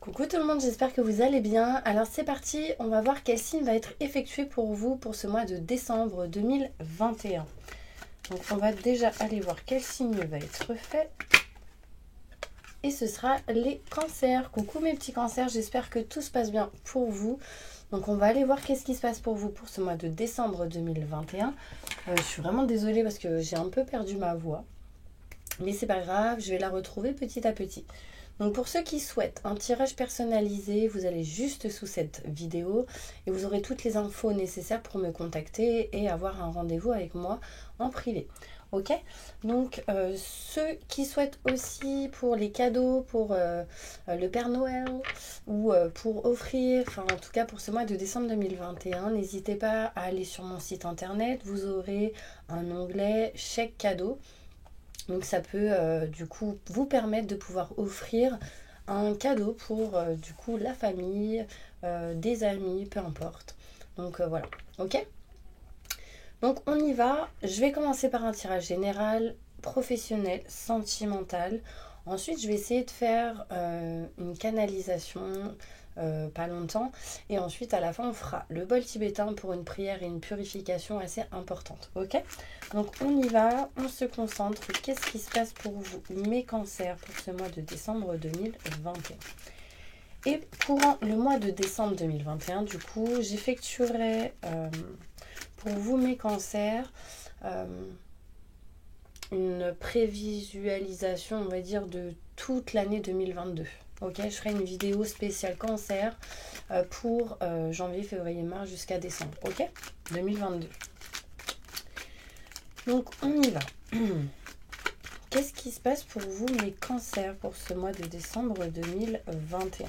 Coucou tout le monde, j'espère que vous allez bien. Alors c'est parti, on va voir quel signe va être effectué pour vous pour ce mois de décembre 2021. Donc on va déjà aller voir quel signe va être fait. Et ce sera les cancers. Coucou mes petits cancers, j'espère que tout se passe bien pour vous. Donc on va aller voir qu'est-ce qui se passe pour vous pour ce mois de décembre 2021. Je suis vraiment désolée parce que j'ai un peu perdu ma voix. Mais c'est pas grave, je vais la retrouver petit à petit. Donc pour ceux qui souhaitent un tirage personnalisé, vous allez juste sous cette vidéo et vous aurez toutes les infos nécessaires pour me contacter et avoir un rendez-vous avec moi en privé. Ok, donc ceux qui souhaitent aussi pour les cadeaux, pour le Père Noël ou pour offrir, enfin en tout cas pour ce mois de décembre 2021, n'hésitez pas à aller sur mon site internet, vous aurez un onglet chèque cadeau. Donc ça peut du coup vous permettre de pouvoir offrir un cadeau pour du coup la famille, des amis, peu importe. Donc voilà, ok. Donc on y va. Je vais commencer par un tirage général, professionnel, sentimental. Ensuite je vais essayer de faire une canalisation pas longtemps. Et ensuite à la fin on fera le bol tibétain pour une prière et une purification assez importante. Ok, donc on y va, on se concentre. Qu'est-ce qui se passe pour vous mes cancers pour ce mois de décembre 2021? Et pour le mois de décembre 2021, du coup, j'effectuerai pour vous mes cancers une prévisualisation, on va dire, de toute l'année 2022. Ok, je ferai une vidéo spéciale cancer pour janvier, février, mars jusqu'à décembre. Ok, 2022. Donc on y va. Qu'est-ce qui se passe pour vous mes cancers pour ce mois de décembre 2021?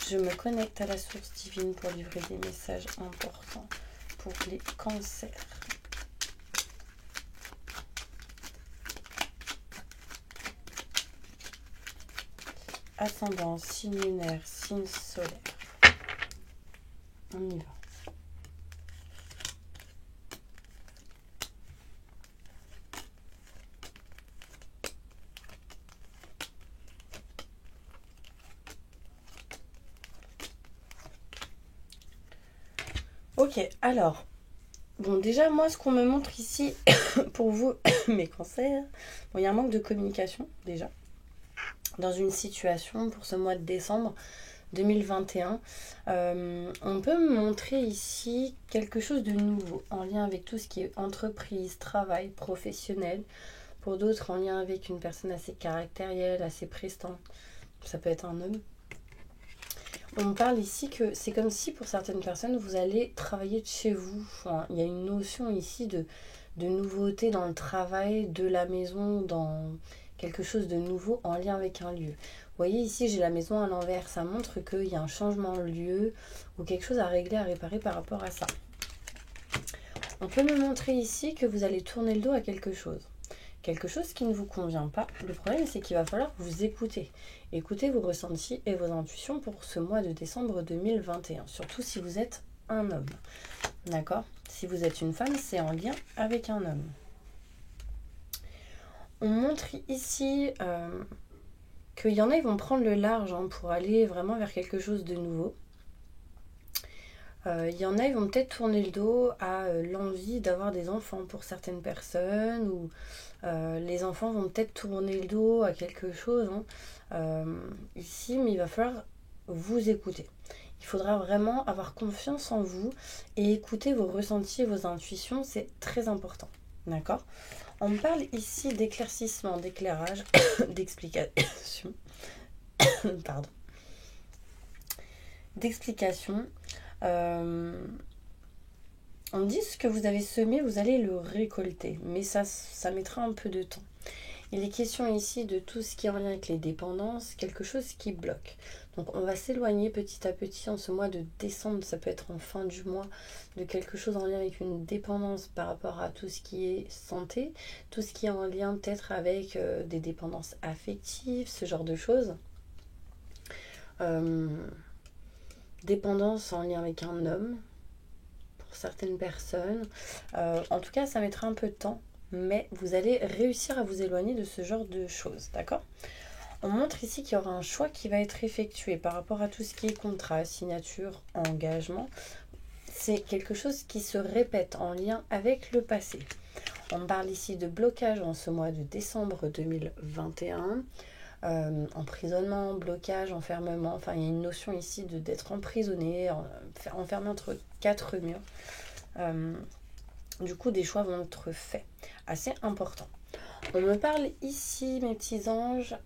Je me connecte à la source divine pour livrer des messages importants pour les cancers. Ascendant, signe lunaire, signe solaire. On y va. Ok, alors, bon déjà moi ce qu'on me montre ici pour vous, mes cancers, bon il y a un manque de communication déjà dans une situation pour ce mois de décembre 2021. On peut me montrer ici quelque chose de nouveau en lien avec tout ce qui est entreprise, travail, professionnel. Pour d'autres en lien avec une personne assez caractérielle, assez prestante. Ça peut être un homme. On me parle ici que c'est comme si pour certaines personnes vous allez travailler de chez vous. Enfin, il y a une notion ici de nouveauté dans le travail, de la maison, dans quelque chose de nouveau en lien avec un lieu. Vous voyez ici j'ai la maison à l'envers, ça montre qu'il y a un changement de lieu ou quelque chose à régler, à réparer par rapport à ça. On peut me montrer ici que vous allez tourner le dos à quelque chose. Quelque chose qui ne vous convient pas. Le problème, c'est qu'il va falloir vous écouter. Écoutez vos ressentis et vos intuitions pour ce mois de décembre 2021. Surtout si vous êtes un homme. D'accord? Si vous êtes une femme, c'est en lien avec un homme. On montre ici qu'il y en a, ils vont prendre le large pour aller vraiment vers quelque chose de nouveau. Il y en a, ils vont peut-être tourner le dos à l'envie d'avoir des enfants pour certaines personnes, ou les enfants vont peut-être tourner le dos à quelque chose ici, mais il va falloir vous écouter. Il faudra vraiment avoir confiance en vous et écouter vos ressentis et vos intuitions, c'est très important. D'accord? On me parle ici d'éclaircissement, d'éclairage, d'explication. Pardon. D'explication. On dit ce que vous avez semé, vous allez le récolter, mais ça mettra un peu de temps. Il est question ici de tout ce qui est en lien avec les dépendances, quelque chose qui bloque. Donc on va s'éloigner petit à petit en ce mois de décembre, ça peut être en fin du mois, de quelque chose en lien avec une dépendance par rapport à tout ce qui est santé, tout ce qui est en lien peut-être avec des dépendances affectives, ce genre de choses. Dépendance en lien avec un homme pour certaines personnes. En tout cas, ça mettra un peu de temps, mais vous allez réussir à vous éloigner de ce genre de choses, d'accord? On montre ici qu'il y aura un choix qui va être effectué par rapport à tout ce qui est contrat, signature, engagement. C'est quelque chose qui se répète en lien avec le passé. On parle ici de blocage en ce mois de décembre 2021. Emprisonnement, blocage, enfermement. Enfin, il y a une notion ici d'être emprisonné, enfermé entre 4 murs. Du coup, des choix vont être faits. Assez important. On me parle ici, mes petits anges,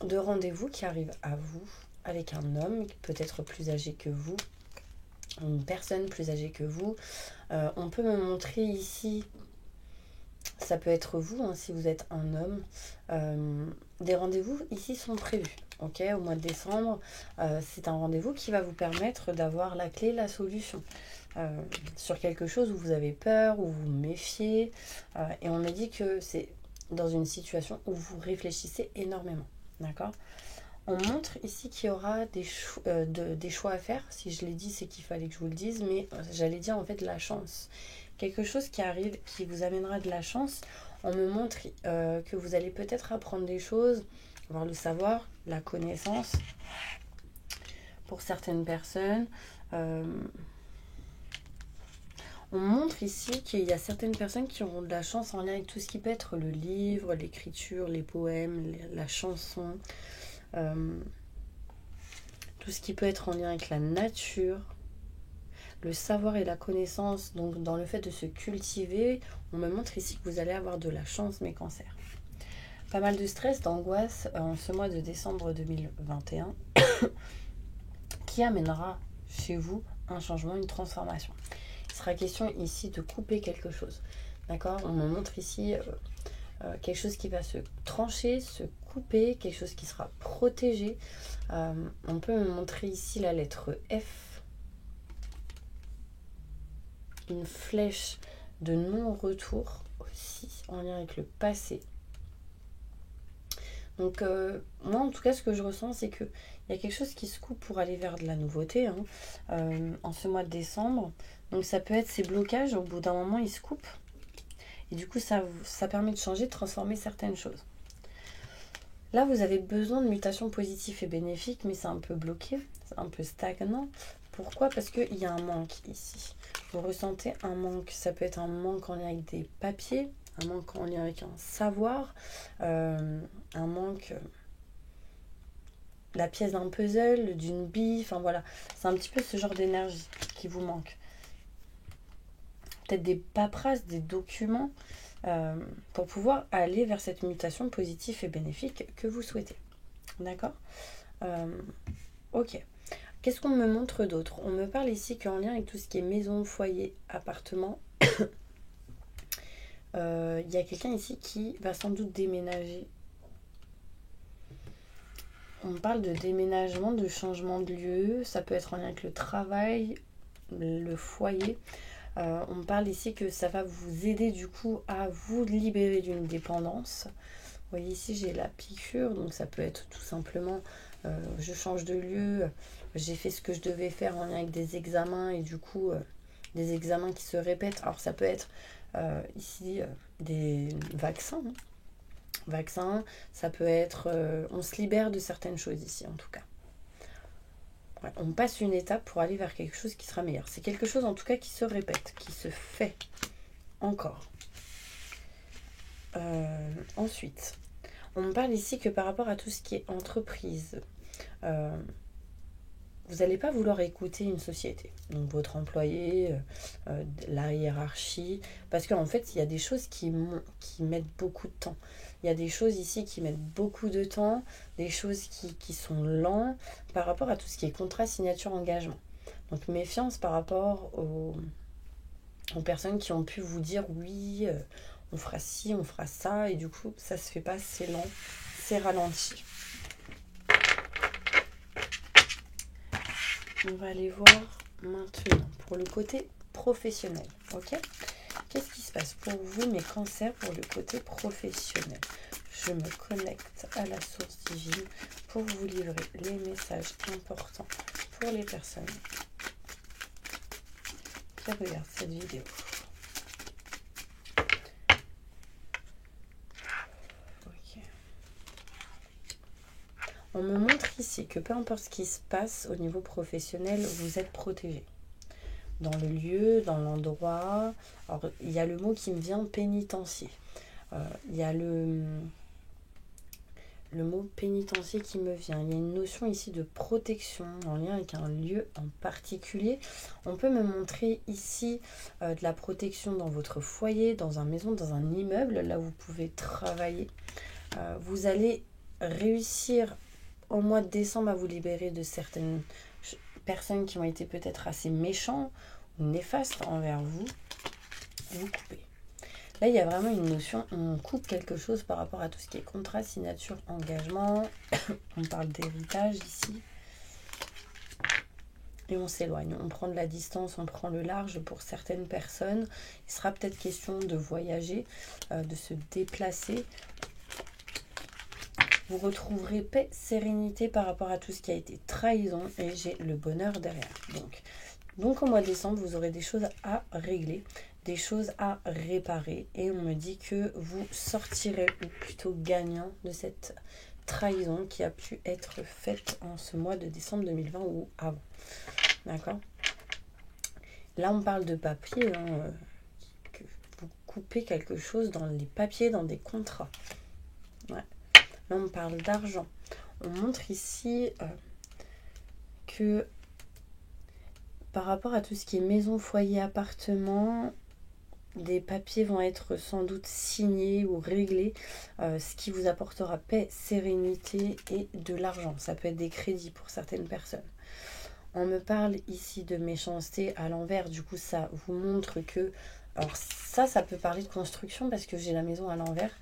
de rendez-vous qui arrive à vous avec un homme peut-être plus âgé que vous, une personne plus âgée que vous. On peut me montrer ici, ça peut être vous, hein, si vous êtes un homme. Des rendez-vous ici sont prévus. Ok, au mois de décembre, c'est un rendez-vous qui va vous permettre d'avoir la clé, la solution. Sur quelque chose où vous avez peur, où vous vous méfiez. Et on me dit que c'est dans une situation où vous réfléchissez énormément. D'accord ? On montre ici qu'il y aura des choix à faire. Si je l'ai dit, c'est qu'il fallait que je vous le dise. Mais j'allais dire en fait la chance. Quelque chose qui arrive, qui vous amènera de la chance. On me montre que vous allez peut-être apprendre des choses, avoir le savoir, la connaissance. Pour certaines personnes. On montre ici qu'il y a certaines personnes qui auront de la chance en lien avec tout ce qui peut être le livre, l'écriture, les poèmes, la chanson. Tout ce qui peut être en lien avec la nature, le savoir et la connaissance. Donc dans le fait de se cultiver, on me montre ici que vous allez avoir de la chance, mes cancers. Pas mal de stress, d'angoisse en ce mois de décembre 2021 qui amènera chez vous un changement, une transformation. Il sera question ici de couper quelque chose. D'accord ? On me montre ici quelque chose qui va se trancher, se couper, quelque chose qui sera protégé. On peut me montrer ici la lettre F. Une flèche de non-retour aussi en lien avec le passé. Donc moi en tout cas ce que je ressens c'est qu'il y a quelque chose qui se coupe pour aller vers de la nouveauté en ce mois de décembre. Donc ça peut être ces blocages, au bout d'un moment ils se coupent. Et du coup ça permet de changer, de transformer certaines choses. Là vous avez besoin de mutations positives et bénéfiques, mais c'est un peu bloqué, c'est un peu stagnant. Pourquoi ? Parce qu'il y a un manque ici. Vous ressentez un manque, ça peut être un manque en lien avec des papiers, un manque en lien avec un savoir, un manque, la pièce d'un puzzle, d'une bille, enfin voilà. C'est un petit peu ce genre d'énergie qui vous manque. Peut-être des paperasses, des documents pour pouvoir aller vers cette mutation positive et bénéfique que vous souhaitez. D'accord ? Ok. Qu'est-ce qu'on me montre d'autre ? On me parle ici qu'en lien avec tout ce qui est maison, foyer, appartement, il y a quelqu'un ici qui va sans doute déménager. On parle de déménagement, de changement de lieu. Ça peut être en lien avec le travail, le foyer. On me parle ici que ça va vous aider du coup à vous libérer d'une dépendance. Vous voyez ici j'ai la piqûre, donc ça peut être tout simplement je change de lieu, j'ai fait ce que je devais faire en lien avec des examens et du coup des examens qui se répètent. Alors ça peut être ici des vaccins. Vaccins, ça peut être on se libère de certaines choses ici en tout cas. Ouais, on passe une étape pour aller vers quelque chose qui sera meilleur. C'est quelque chose en tout cas qui se répète, qui se fait encore. Ensuite, on me parle ici que par rapport à tout ce qui est entreprise, vous n'allez pas vouloir écouter une société, donc votre employé, la hiérarchie, parce qu'en fait, il y a des choses qui mettent beaucoup de temps. Il y a des choses ici qui mettent beaucoup de temps, des choses qui sont lentes par rapport à tout ce qui est contrat, signature, engagement. Donc méfiance par rapport aux personnes qui ont pu vous dire oui, on fera ci, on fera ça, et du coup, ça se fait pas, c'est lent, c'est ralenti. On va aller voir maintenant pour le côté professionnel, ok ? Qu'est-ce qui se passe pour vous, mes cancers, pour le côté professionnel ? Je me connecte à la source divine pour vous livrer les messages importants pour les personnes qui regardent cette vidéo. Ok. On me montre ici que peu importe ce qui se passe au niveau professionnel, vous êtes protégé. Dans le lieu, dans l'endroit. Alors, il y a le mot qui me vient, pénitencier. Il y a le mot pénitencier qui me vient. Il y a une notion ici de protection en lien avec un lieu en particulier. On peut me montrer ici de la protection dans votre foyer, dans une maison, dans un immeuble, là où vous pouvez travailler. Vous allez réussir au mois de décembre à vous libérer de certaines personnes qui ont été peut-être assez méchants ou néfastes envers vous. Vous coupez. Là, il y a vraiment une notion, on coupe quelque chose par rapport à tout ce qui est contrat, signature, engagement. On parle d'héritage ici. Et on s'éloigne. On prend de la distance, on prend le large pour certaines personnes. Il sera peut-être question de voyager, de se déplacer. Vous retrouverez paix, sérénité par rapport à tout ce qui a été trahison. Et j'ai le bonheur derrière. Donc au mois de décembre, vous aurez des choses à régler, des choses à réparer. Et on me dit que vous sortirez, ou plutôt gagnant, de cette trahison qui a pu être faite en ce mois de décembre 2020 ou avant. D'accord ? Là, on parle de papier, que vous coupez quelque chose dans les papiers, dans des contrats. Ouais. Là, on parle d'argent. On montre ici que par rapport à tout ce qui est maison, foyer, appartement, des papiers vont être sans doute signés ou réglés, ce qui vous apportera paix, sérénité et de l'argent. Ça peut être des crédits pour certaines personnes. On me parle ici de méchanceté à l'envers, du coup ça vous montre que... Alors ça peut parler de construction parce que j'ai la maison à l'envers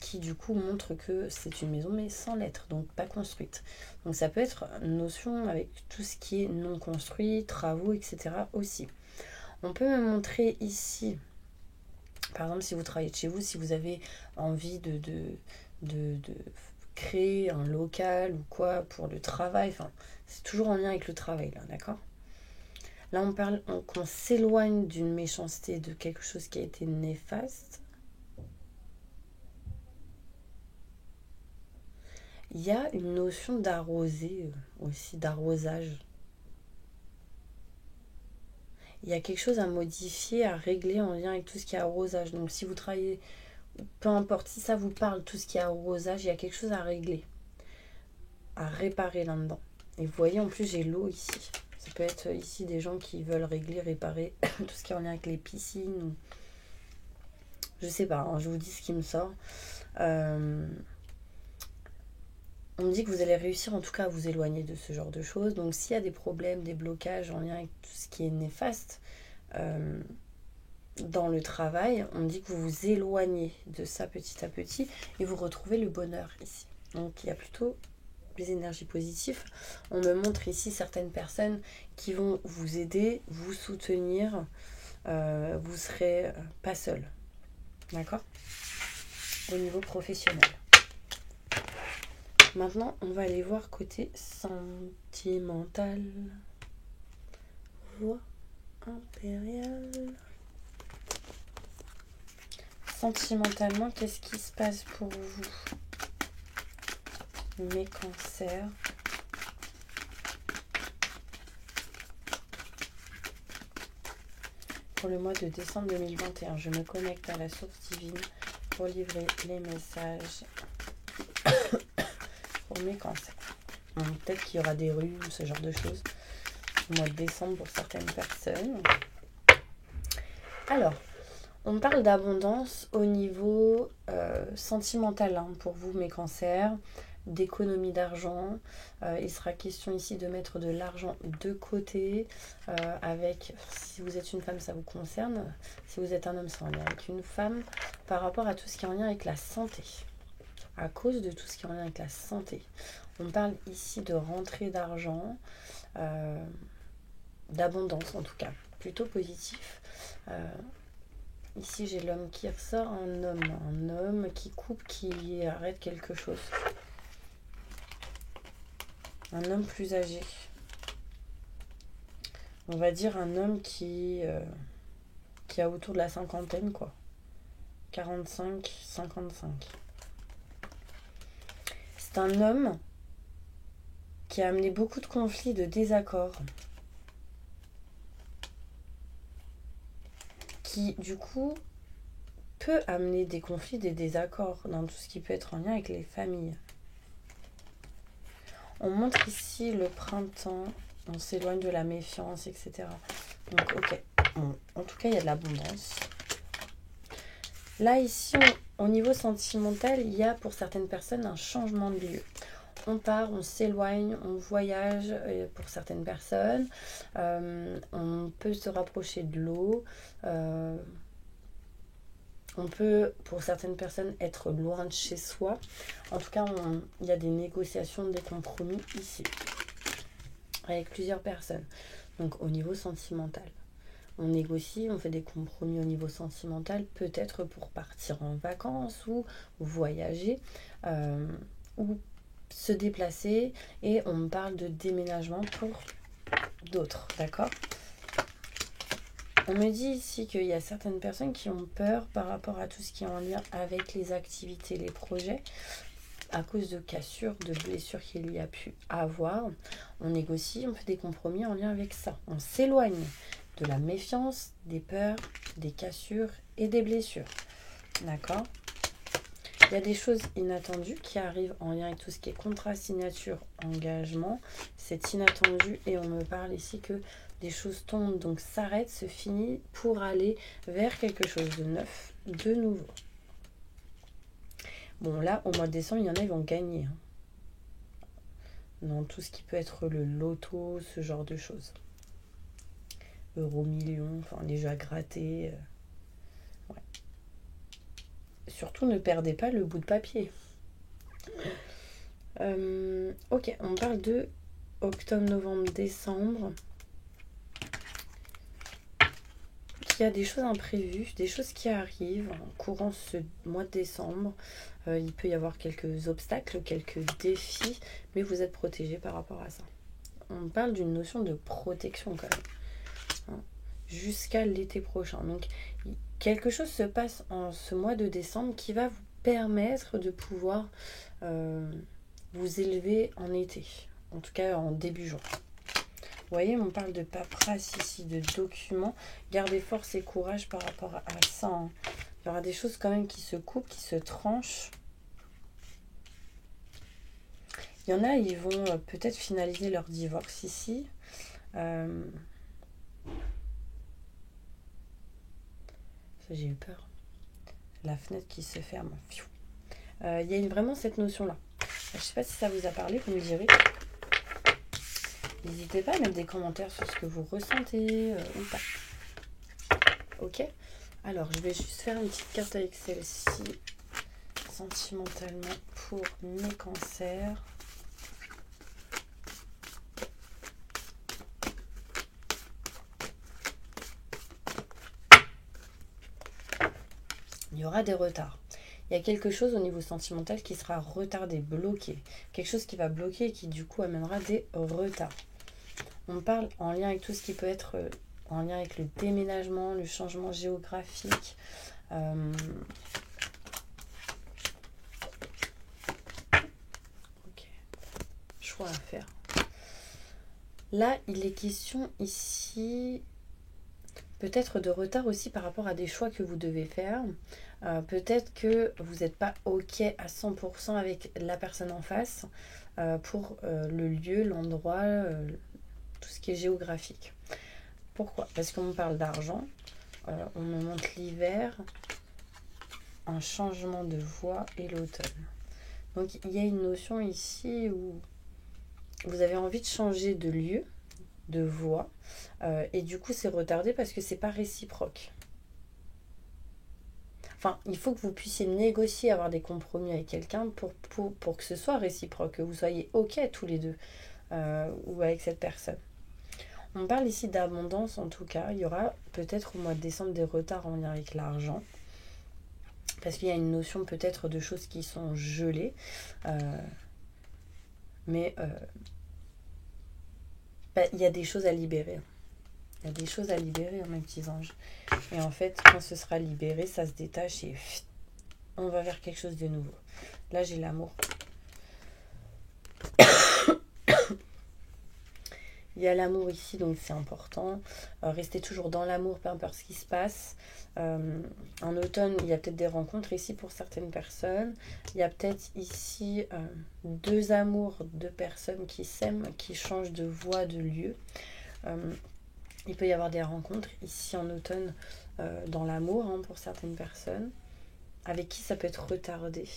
qui du coup montre que c'est une maison mais sans lettres, donc pas construite. Donc ça peut être une notion avec tout ce qui est non construit, travaux, etc. aussi. On peut me montrer ici, par exemple si vous travaillez de chez vous, si vous avez envie de créer un local ou quoi pour le travail, enfin c'est toujours en lien avec le travail là, d'accord ? Là, on parle qu'on s'éloigne d'une méchanceté, de quelque chose qui a été néfaste. Il y a une notion d'arroser aussi, d'arrosage. Il y a quelque chose à modifier, à régler en lien avec tout ce qui est arrosage. Donc, si vous travaillez, peu importe, si ça vous parle, tout ce qui est arrosage, il y a quelque chose à régler, à réparer là-dedans. Et vous voyez, en plus, j'ai l'eau ici. Ça peut être ici des gens qui veulent régler, réparer tout ce qui est en lien avec les piscines. Ou... Je sais pas, hein, je vous dis ce qui me sort. On me dit que vous allez réussir en tout cas à vous éloigner de ce genre de choses. Donc s'il y a des problèmes, des blocages en lien avec tout ce qui est néfaste dans le travail, on me dit que vous vous éloignez de ça petit à petit et vous retrouvez le bonheur ici. Donc il y a plutôt les énergies positives. On me montre ici certaines personnes qui vont vous aider, vous soutenir. Vous serez pas seul. D'accord ? Au niveau professionnel. Maintenant, on va aller voir côté sentimental. Voix impériale. Sentimentalement, qu'est-ce qui se passe pour vous ? Mes cancers. Pour le mois de décembre 2021, je me connecte à la source divine pour livrer les messages pour mes cancers. Peut-être qu'il y aura des rues, ce genre de choses, au mois de décembre pour certaines personnes. Alors, on parle d'abondance au niveau sentimental pour vous, mes cancers, d'économie d'argent. Il sera question ici de mettre de l'argent de côté avec, si vous êtes une femme, ça vous concerne. Si vous êtes un homme, c'est en lien avec une femme par rapport à tout ce qui est en lien avec la santé. À cause de tout ce qui est en lien avec la santé. On parle ici de rentrée d'argent, d'abondance en tout cas, plutôt positif. Ici j'ai l'homme qui ressort, un homme qui coupe, qui arrête quelque chose. Un homme plus âgé. On va dire un homme qui a autour de la cinquantaine, quoi. 45, 55. C'est un homme qui a amené beaucoup de conflits, de désaccords, qui du coup peut amener des conflits, des désaccords dans tout ce qui peut être en lien avec les familles. On montre ici le printemps, on s'éloigne de la méfiance, etc. Donc ok, bon, en tout cas il y a de l'abondance. Là ici, au niveau sentimental, il y a pour certaines personnes un changement de lieu. On part, on s'éloigne, on voyage pour certaines personnes. On peut se rapprocher de l'eau. On peut, pour certaines personnes, être loin de chez soi. En tout cas, il y a des négociations, des compromis ici. Avec plusieurs personnes. Donc, au niveau sentimental. On négocie, on fait des compromis au niveau sentimental. Peut-être pour partir en vacances ou voyager. Ou se déplacer. Et on me parle de déménagement pour d'autres. D'accord ? On me dit ici qu'il y a certaines personnes qui ont peur par rapport à tout ce qui est en lien avec les activités, les projets, à cause de cassures, de blessures qu'il y a pu avoir. On négocie, on fait des compromis en lien avec ça. On s'éloigne de la méfiance, des peurs, des cassures et des blessures. D'accord ? Il y a des choses inattendues qui arrivent en lien avec tout ce qui est contrat, signature, engagement. C'est inattendu et on me parle ici que des choses tombent, donc s'arrêtent, se finit pour aller vers quelque chose de neuf, de nouveau. Bon là, au mois de décembre, il y en a, ils vont gagner. Dans tout ce qui peut être le loto, ce genre de choses. Euro millions, enfin les jeux à gratter. Ouais. Surtout ne perdez pas le bout de papier. Ok, on parle de octobre, novembre, décembre. Il y a des choses imprévues, des choses qui arrivent en courant ce mois de décembre. Il peut y avoir quelques obstacles, quelques défis, mais vous êtes protégé par rapport à ça. On parle d'une notion de protection quand même, jusqu'à l'été prochain. Donc quelque chose se passe en ce mois de décembre qui va vous permettre de pouvoir vous élever en été, en tout cas en début juin. Vous voyez, on parle de paperasse ici, de documents. Gardez force et courage par rapport à ça. Hein. Il y aura des choses quand même qui se coupent, qui se tranchent. Il y en a, ils vont peut-être finaliser leur divorce ici. Ça, j'ai eu peur. La fenêtre qui se ferme. Il y a vraiment cette notion-là. Je ne sais pas si ça vous a parlé, vous me direz. N'hésitez pas à mettre des commentaires sur ce que vous ressentez ou pas. Ok ? Alors, je vais juste faire une petite carte avec celle-ci. Sentimentalement pour mes cancers. Il y aura des retards. Il y a quelque chose au niveau sentimental qui sera retardé, bloqué. Quelque chose qui va bloquer et qui du coup amènera des retards. On parle en lien avec tout ce qui peut être en lien avec le déménagement, le changement géographique. Ok. Choix à faire. Là, il est question ici peut-être de retard aussi par rapport à des choix que vous devez faire. Peut-être que vous n'êtes pas OK à 100% avec la personne en face pour le lieu, l'endroit, tout ce qui est géographique. Pourquoi ? Parce qu'on me parle d'argent, on me montre l'hiver, un changement de voie et l'automne. Donc il y a une notion ici où vous avez envie de changer de lieu, de voie, et du coup c'est retardé parce que c'est pas réciproque. Enfin, il faut que vous puissiez négocier, avoir des compromis avec quelqu'un pour que ce soit réciproque, que vous soyez OK tous les deux ou avec cette personne. On parle ici d'abondance en tout cas. Il y aura peut-être au mois de décembre des retards en lien avec l'argent. Parce qu'il y a une notion peut-être de choses qui sont gelées. Mais il y a des choses à libérer. Il y a des choses à libérer, mes petits anges. Et en fait, quand ce sera libéré, ça se détache et on va vers quelque chose de nouveau. Là, j'ai l'amour. y a l'amour ici, donc c'est important. Restez toujours dans l'amour, peu importe ce qui se passe. En automne, il y a peut-être des rencontres ici pour certaines personnes. Il y a peut-être ici deux amours, deux personnes qui s'aiment, qui changent de voie, de lieu. Il peut y avoir des rencontres ici en automne dans l'amour pour certaines personnes, avec qui ça peut être retardé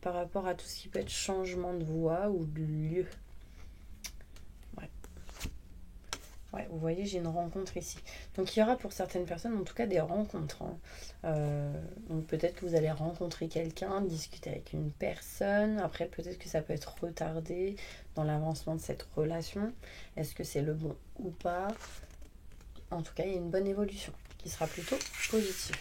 par rapport à tout ce qui peut être changement de voie ou de lieu. Ouais, vous voyez, j'ai une rencontre ici. Donc il y aura pour certaines personnes en tout cas des rencontres. Donc peut-être que vous allez rencontrer quelqu'un, discuter avec une personne. Après peut-être que ça peut être retardé dans l'avancement de cette relation. Est-ce que c'est le bon ou pas? En tout cas, il y a une bonne évolution qui sera plutôt positive.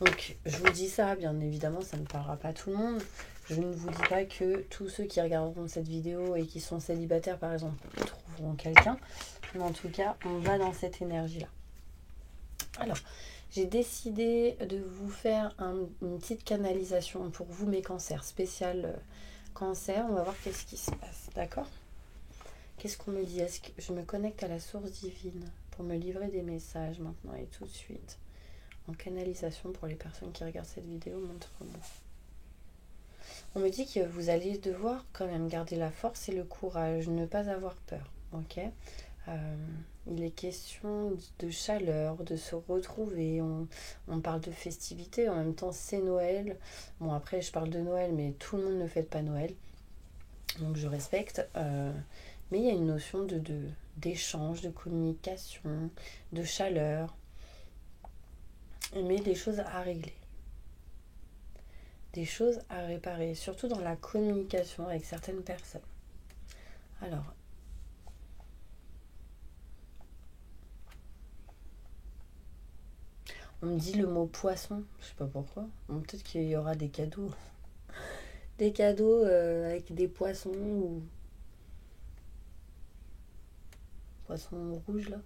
Donc je vous dis ça, bien évidemment, ça ne parlera pas à tout le monde. Je ne vous dis pas que tous ceux qui regarderont cette vidéo et qui sont célibataires par exemple trouveront quelqu'un. Mais en tout cas, on va dans cette énergie-là. Alors, j'ai décidé de vous faire une petite canalisation pour vous, mes cancers, spécial cancer. On va voir qu'est-ce qui se passe, d'accord? Qu'est-ce qu'on me dit? Est-ce que je me connecte à la source divine pour me livrer des messages maintenant et tout de suite? En canalisation pour les personnes qui regardent cette vidéo, montre-moi. On me dit que vous allez devoir quand même garder la force et le courage, ne pas avoir peur, ok? Il est question de chaleur, de se retrouver, on parle de festivité, en même temps c'est Noël. Bon après je parle de Noël, mais tout le monde ne fête pas Noël, donc je respecte. Mais il y a une notion d'échange, de communication, de chaleur, mais des choses à régler. Des choses à réparer, surtout dans la communication avec certaines personnes. Alors, on me dit le mot poisson, je sais pas pourquoi. Bon, peut-être qu'il y aura des cadeaux. Des cadeaux avec des poissons ou poissons rouges là.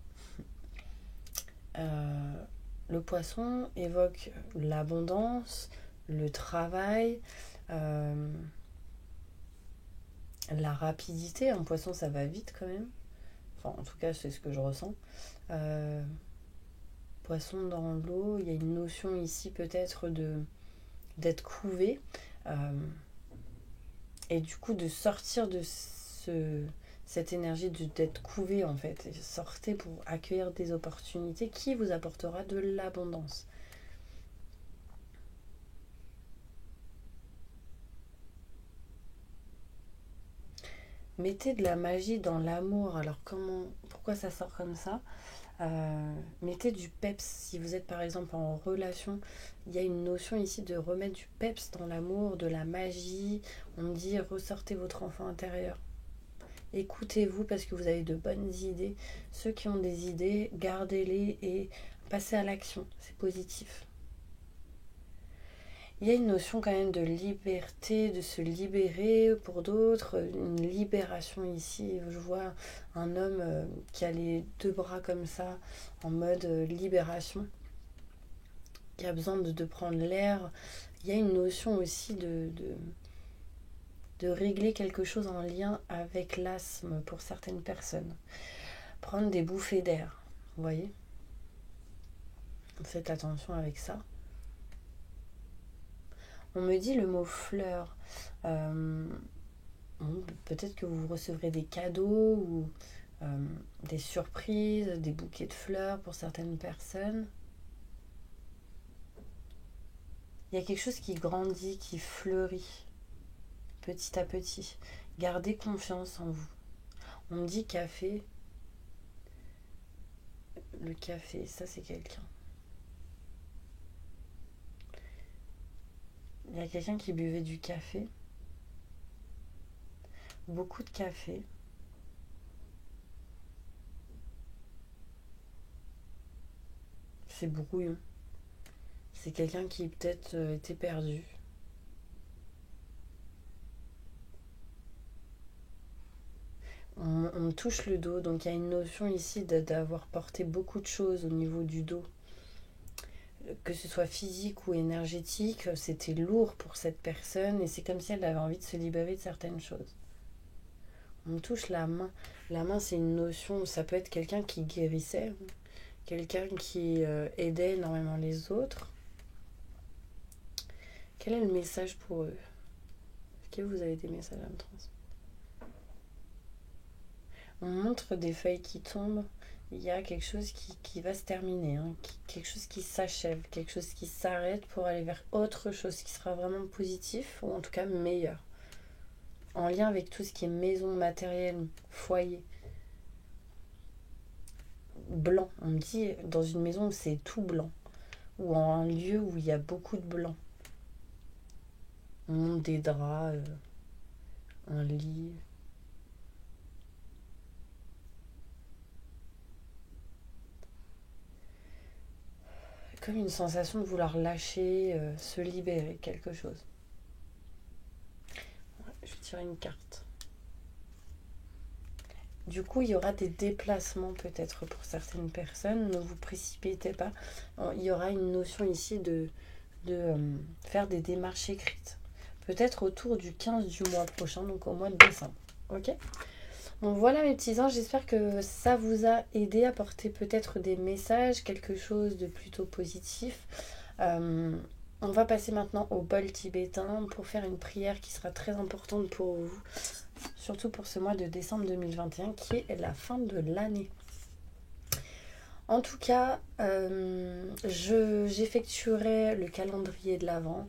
Le poisson évoque l'abondance, le travail, la rapidité. Un poisson ça va vite quand même. Enfin en tout cas c'est ce que je ressens. Poisson dans l'eau, il y a une notion ici peut-être d'être couvé et du coup de sortir de cette énergie d'être couvé en fait. Et sortez pour accueillir des opportunités qui vous apportera de l'abondance. Mettez de la magie dans l'amour. Alors pourquoi ça sort comme ça? Mettez du peps. Si vous êtes par exemple en relation, il y a une notion ici de remettre du peps dans l'amour, de la magie. On me dit ressortez votre enfant intérieur. Écoutez-vous parce que vous avez de bonnes idées. Ceux qui ont des idées, gardez-les et passez à l'action. C'est positif. Il y a une notion quand même de liberté, de se libérer pour d'autres, une libération ici. Je vois un homme qui a les deux bras comme ça, en mode libération, qui a besoin de prendre l'air. Il y a une notion aussi de régler quelque chose en lien avec l'asthme pour certaines personnes. Prendre des bouffées d'air, vous voyez? Faites attention avec ça. On me dit le mot fleur. Peut-être que vous recevrez des cadeaux ou des surprises, des bouquets de fleurs pour certaines personnes. Il y a quelque chose qui grandit, qui fleurit petit à petit. Gardez confiance en vous. On me dit café. Le café, ça c'est quelqu'un. Il y a quelqu'un qui buvait du café. Beaucoup de café. C'est brouillon. C'est quelqu'un qui peut-être était perdu. On me touche le dos, donc il y a une notion ici d'avoir porté beaucoup de choses au niveau du dos. Que ce soit physique ou énergétique, c'était lourd pour cette personne et c'est comme si elle avait envie de se libérer de certaines choses. On me touche la main. La main, c'est une notion, ça peut être quelqu'un qui guérissait, quelqu'un qui aidait énormément les autres. Quel est le message pour eux? Est-ce que vous avez des messages à me transmettre? On montre des feuilles qui tombent. Il y a quelque chose qui va se terminer, hein, quelque chose qui s'achève, quelque chose qui s'arrête pour aller vers autre chose qui sera vraiment positif, ou en tout cas meilleur. En lien avec tout ce qui est maison, matériel, foyer. Blanc, on me dit dans une maison où c'est tout blanc, ou en un lieu où il y a beaucoup de blanc. On monte des draps, un lit. Comme une sensation de vouloir lâcher, se libérer, quelque chose. Je vais tirer une carte. Du coup, il y aura des déplacements peut-être pour certaines personnes. Ne vous précipitez pas. Il y aura une notion ici de faire des démarches écrites. Peut-être autour du 15 du mois prochain, donc au mois de décembre. Ok ? Donc voilà mes petits anges, j'espère que ça vous a aidé à porter peut-être des messages, quelque chose de plutôt positif. On va passer maintenant au bol tibétain pour faire une prière qui sera très importante pour vous, surtout pour ce mois de décembre 2021 qui est la fin de l'année. En tout cas, j'effectuerai le calendrier de l'Avent.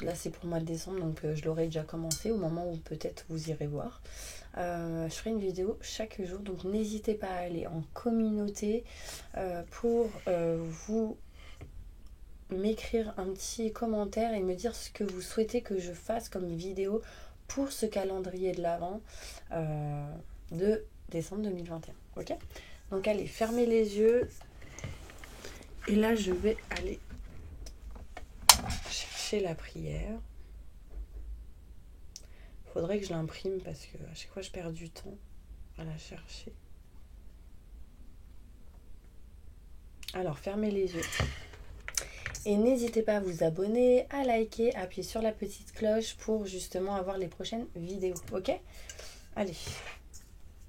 Là c'est pour le mois de décembre, donc je l'aurai déjà commencé au moment où peut-être vous irez voir. Je ferai une vidéo chaque jour, donc n'hésitez pas à aller en communauté pour vous m'écrire un petit commentaire et me dire ce que vous souhaitez que je fasse comme vidéo pour ce calendrier de l'Avent de décembre 2021. Ok ? Donc allez, fermez les yeux. Et là, je vais aller chercher la prière. Faudrait que je l'imprime parce que à chaque fois, je perds du temps à la chercher. Alors, fermez les yeux. Et n'hésitez pas à vous abonner, à liker, à appuyer sur la petite cloche pour justement avoir les prochaines vidéos. Ok ? Allez.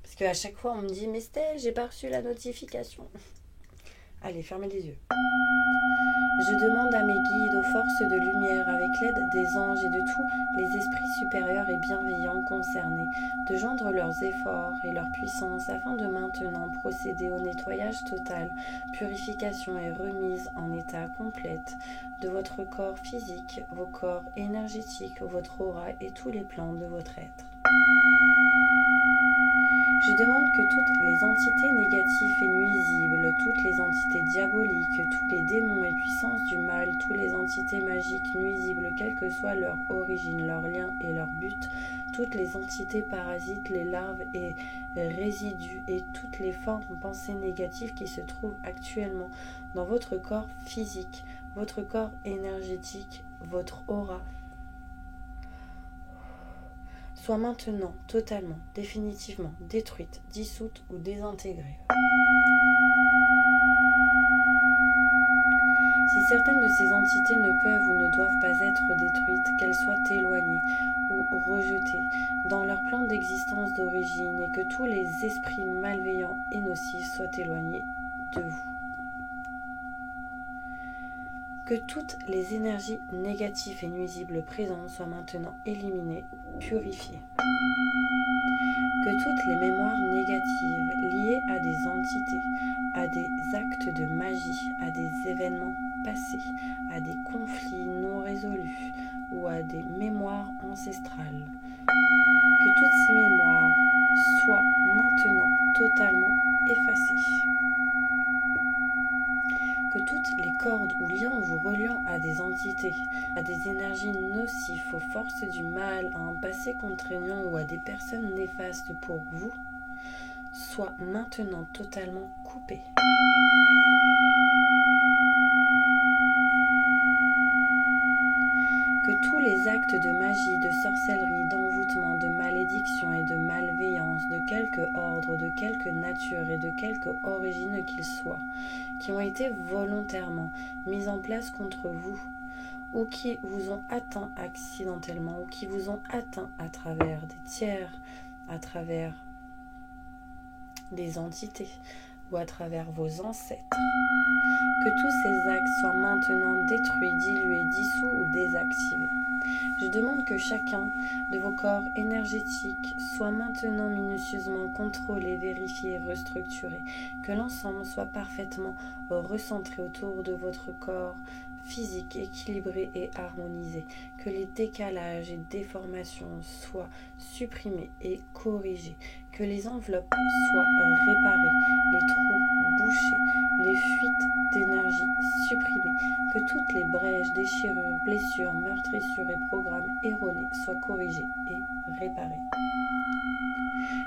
Parce qu'à chaque fois, on me dit « Mais Steph, j'ai pas reçu la notification. » Allez, fermez les yeux. Je demande à mes guides, aux forces de lumière, avec l'aide des anges et de tous les esprits supérieurs et bienveillants concernés, de joindre leurs efforts et leur puissance afin de maintenant procéder au nettoyage total, purification et remise en état complète de votre corps physique, vos corps énergétiques, votre aura et tous les plans de votre être. Je demande que toutes les entités négatives et nuisibles, toutes les entités diaboliques, tous les démons et puissances du mal, toutes les entités magiques nuisibles, quelle que soit leur origine, leur lien et leur but, toutes les entités parasites, les larves et résidus et toutes les formes pensées négatives qui se trouvent actuellement dans votre corps physique, votre corps énergétique, votre aura, soit maintenant totalement, définitivement détruite, dissoute ou désintégrée. Si certaines de ces entités ne peuvent ou ne doivent pas être détruites, qu'elles soient éloignées ou rejetées dans leur plan d'existence d'origine et que tous les esprits malveillants et nocifs soient éloignés de vous. Que toutes les énergies négatives et nuisibles présentes soient maintenant éliminées, purifiées. Que toutes les mémoires négatives liées à des entités, à des actes de magie, à des événements passés, à des conflits non résolus ou à des mémoires ancestrales, que toutes ces mémoires soient maintenant totalement effacées. Que toutes les cordes ou liens vous reliant à des entités, à des énergies nocives, aux forces du mal, à un passé contraignant ou à des personnes néfastes pour vous, soient maintenant totalement coupées. Que tous les actes de magie, de sorcellerie, d'envoûtement, de malédiction et de malveillance, de quelque ordre, de quelque nature et de quelque origine qu'ils soient, qui ont été volontairement mis en place contre vous, ou qui vous ont atteint accidentellement, ou qui vous ont atteint à travers des tiers, à travers des entités ou à travers vos ancêtres. Que tous ces actes soient maintenant détruits, dilués, dissous ou désactivés. Je demande que chacun de vos corps énergétiques soit maintenant minutieusement contrôlé, vérifié, restructuré. Que l'ensemble soit parfaitement recentré autour de votre corps physique, équilibré et harmonisé. Que les décalages et déformations soient supprimés et corrigés. Que les enveloppes soient réparées, les trous bouchés, les fuites d'énergie supprimées. Que toutes les brèches, déchirures, blessures, meurtrissures et programmes erronés soient corrigés et réparés.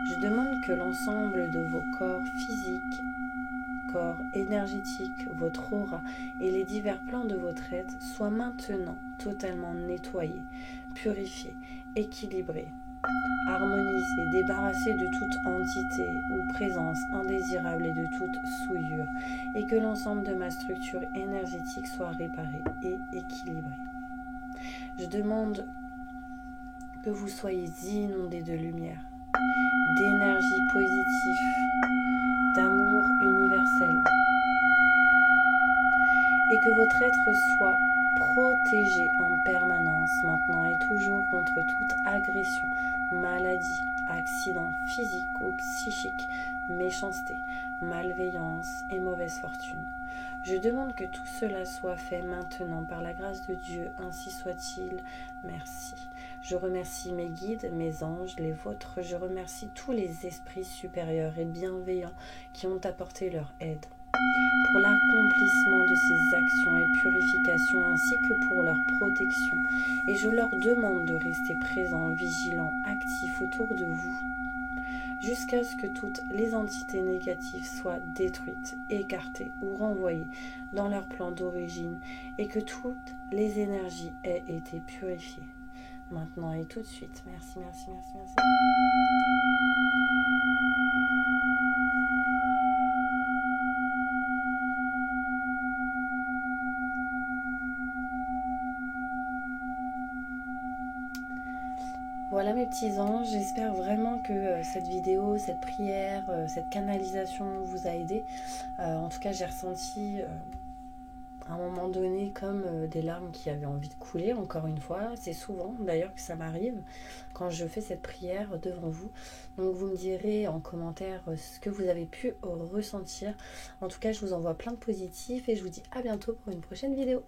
Je demande que l'ensemble de vos corps physiques, corps énergétique, votre aura et les divers plans de votre être soient maintenant totalement nettoyés, purifiés, équilibrés, harmonisés, débarrassés de toute entité ou présence indésirable et de toute souillure, et que l'ensemble de ma structure énergétique soit réparé et équilibré. Je demande que vous soyez inondés de lumière, d'énergie positive, d'amour universel, et que votre être soit protégé en permanence maintenant et toujours contre toute agression, maladie, accident physique ou psychique, méchanceté, malveillance et mauvaise fortune. Je demande que tout cela soit fait maintenant par la grâce de Dieu, ainsi soit-il. Merci. Je remercie mes guides, mes anges, les vôtres. Je remercie tous les esprits supérieurs et bienveillants qui ont apporté leur aide pour l'accomplissement de ces actions et purifications ainsi que pour leur protection. Et je leur demande de rester présents, vigilants, actifs autour de vous jusqu'à ce que toutes les entités négatives soient détruites, écartées ou renvoyées dans leur plan d'origine et que toutes les énergies aient été purifiées. Maintenant et tout de suite. Merci, merci, merci, merci. Voilà mes petits anges, j'espère vraiment que cette vidéo, cette prière, cette canalisation vous a aidé. En tout cas, j'ai ressenti à un moment donné comme des larmes qui avaient envie de couler, encore une fois. C'est souvent d'ailleurs que ça m'arrive quand je fais cette prière devant vous. Donc vous me direz en commentaire ce que vous avez pu ressentir. En tout cas, je vous envoie plein de positifs et je vous dis à bientôt pour une prochaine vidéo.